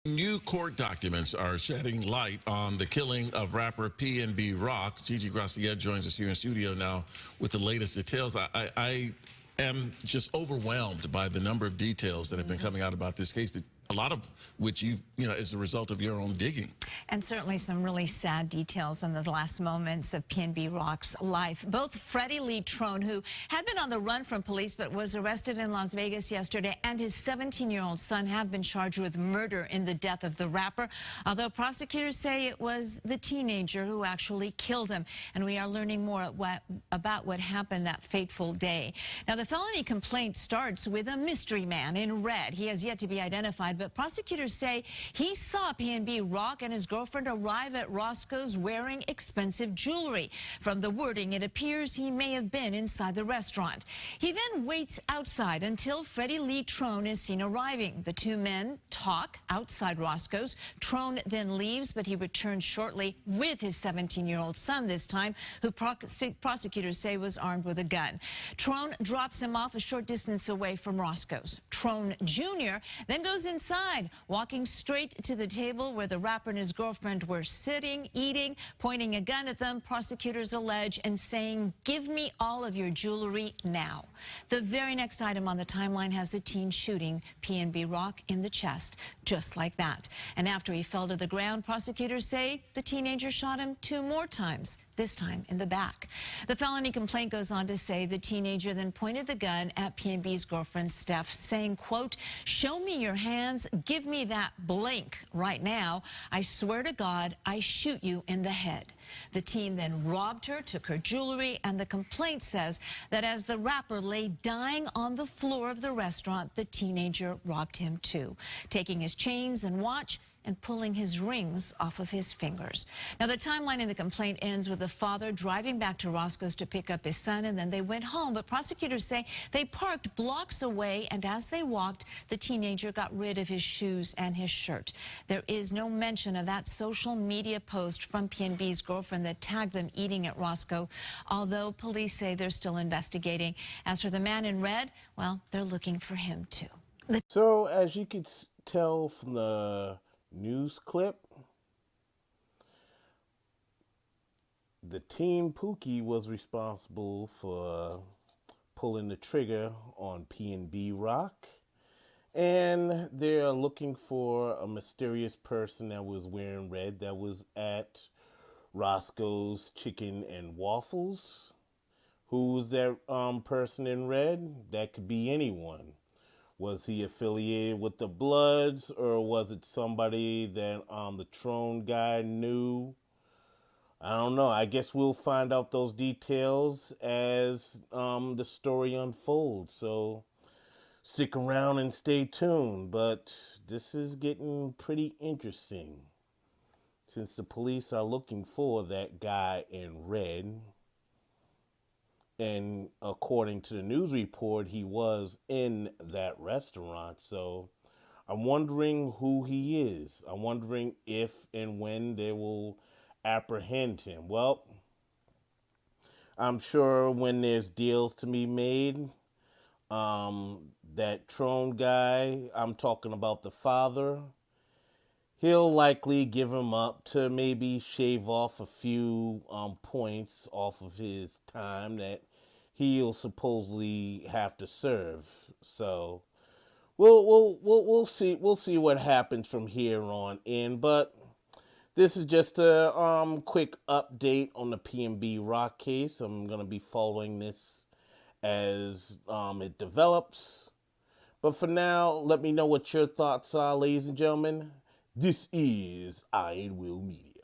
New court documents are shedding light on the killing of rapper PNB Rock. Gigi Graciette joins us here in studio now with the latest details. I am just overwhelmed by the number of details that have been coming out about this case, a lot of which is a result of your own digging. And certainly some really sad details on the last moments of PNB Rock's life. Both Freddie Lee Trone, who had been on the run from police but was arrested in Las Vegas yesterday, and his 17-year-old son have been charged with murder in the death of the rapper, although prosecutors say it was the teenager who actually killed him. And we are learning more about what happened that fateful day. Now, the felony complaint starts with a mystery man in red. He has yet to be identified, but prosecutors say he saw PNB Rock and his girlfriend arrive at Roscoe's wearing expensive jewelry. From the wording, it appears he may have been inside the restaurant. He then waits outside until Freddie Lee Trone is seen arriving. The two men talk outside Roscoe's. Trone then leaves, but he returns shortly with his 17-year-old son this time, who prosecutors say was armed with a gun. Trone drops him off a short distance away from Roscoe's. Trone Jr. then goes inside, walking straight to the table where the rapper and his girlfriend were sitting, eating, pointing a gun at them, prosecutors allege, and saying, "Give me all of your jewelry now." The very next item on the timeline has the teen shooting PNB Rock in the chest, just like that. And after he fell to the ground, prosecutors say the teenager shot him 2 more times, this time in the back. The felony complaint goes on to say the teenager then pointed the gun at PNB's girlfriend, Steph, saying, quote, "Show me your hands, give me that blank right now. I swear to God, I shoot you in the head." The teen then robbed her, took her jewelry, and the complaint says that as the rapper lay dying on the floor of the restaurant, the teenager robbed him too, taking his chains and watch and pulling his rings off of his fingers. Now, the timeline in the complaint ends with the father driving back to Roscoe's to pick up his son, and then they went home. But prosecutors say they parked blocks away, and as they walked, the teenager got rid of his shoes and his shirt. There is no mention of that social media post from PNB's girlfriend that tagged them eating at Roscoe, although police say they're still investigating. As for the man in red, well, they're looking for him too. So, as you could tell from the news clip, the team Pookie was responsible for pulling the trigger on PNB Rock, and they're looking for a mysterious person that was wearing red that was at Roscoe's Chicken and Waffles. Who's that person in red? That could be anyone. Was he affiliated with the Bloods, or was it somebody that the Trone guy knew? I don't know. I guess we'll find out those details as the story unfolds. So stick around and stay tuned. But this is getting pretty interesting, since the police are looking for that guy in red. And according to the news report, he was in that restaurant. So I'm wondering who he is. I'm wondering if and when they will apprehend him. Well, I'm sure when there's deals to be made, that Trone guy, I'm talking about the father, he'll likely give him up to maybe shave off a few points off of his time that he'll supposedly have to serve. So we'll see what happens from here on in. But this is just a quick update on the PNB Rock case. I'm gonna be following this as it develops. But for now, let me know what your thoughts are, ladies and gentlemen. This is Iron Will Media.